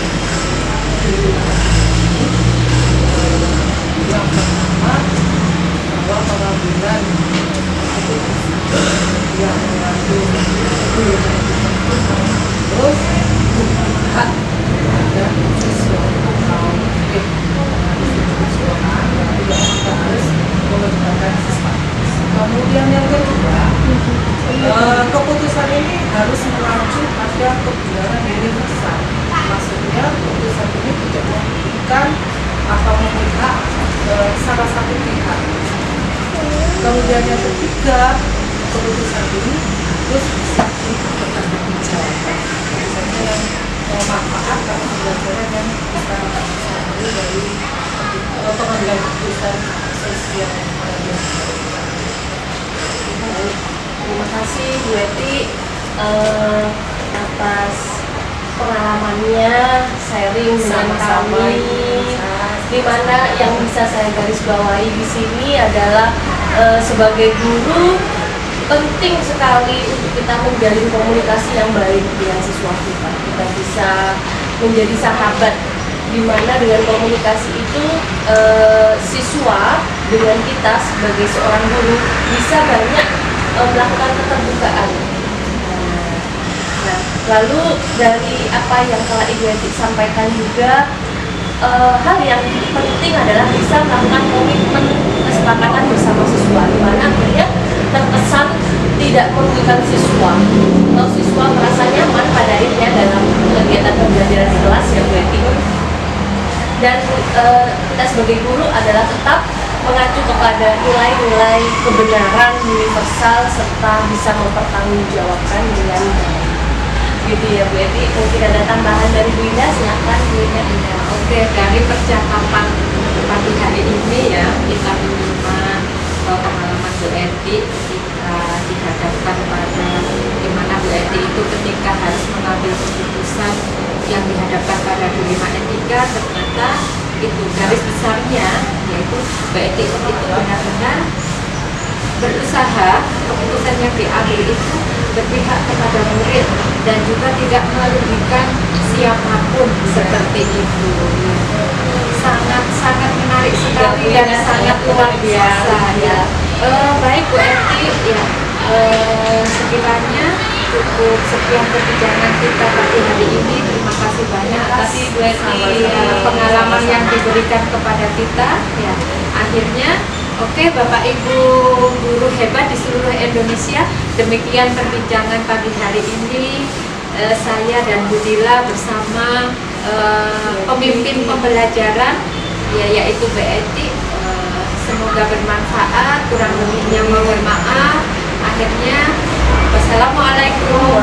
yang pertama bahwa pengambilan keputusan yang mengandung terus hak ada siswa atau kita harus menggunakan siswa. Kemudian yang kedua, keputusan ini harus mengacu pada kebenaran universal. Maksudnya keputusan ini tidak memberikan atau memihak salah satu pihak. Kemudian yang ketiga, keputusan ini harus bisa dipertanggungjawabkan. Misalnya yang manfaat atau pembelajaran yang kita ambil dari pengambilan keputusan sosial. Terima kasih Bu Edi atas pengalamannya, sharing dengan Sama-sama, kami. Dimana yang bisa saya garis bawahi di sini adalah sebagai guru penting sekali untuk kita menjalin komunikasi yang baik dengan siswa kita. Kita bisa menjadi sahabat, dimana dengan komunikasi itu siswa dengan kita sebagai seorang guru bisa banyak melakukan keterbukaan. Nah, lalu dari apa yang Kak Ibu Eti sampaikan juga, hal yang penting adalah bisa melakukan komitmen kesepakatan bersama siswa, di mana akhirnya terkesan tidak merugikan siswa. Kalau siswa merasa nyaman pada akhirnya dalam kegiatan pembelajaran di kelas ya Bu Eti. Dan kita sebagai guru adalah tetap mengacu kepada nilai-nilai kebenaran universal serta bisa mempertanggungjawabkan dengan baik. Gitu ya Bu Eti. Mungkin ada tambahan dari Bu Indah, silakan Bu Indah. Oke, dari percakapan pagi hari ini ya, kita menyimak pengalaman Bu Eti ketika dihadapkan pada gimana Bu Eti itu ketika harus mengambil keputusan yang dihadapkan pada dilema etika, ternyata itu garis besarnya yaitu Bu Eti itu benar-benar berusaha keputusan yang diambil itu berpihak kepada murid dan juga tidak merugikan siapapun seperti itu. Sangat menarik sekali dan sangat luar biasa ya. Baik Bu Eti ya, sekiranya cukup sekian perbincangan kita pagi hari ini. Terima kasih banyak atas Bu Eti pengalaman yang diberikan kepada kita ya. Akhirnya oke, Bapak Ibu guru hebat di seluruh Indonesia, demikian perbincangan pagi hari ini. Saya dan Bu Dila bersama pemimpin pembelajaran yaitu Bu Eti. Semoga bermanfaat, kurang lebihnya mohon maaf. Akhirnya wassalamualaikum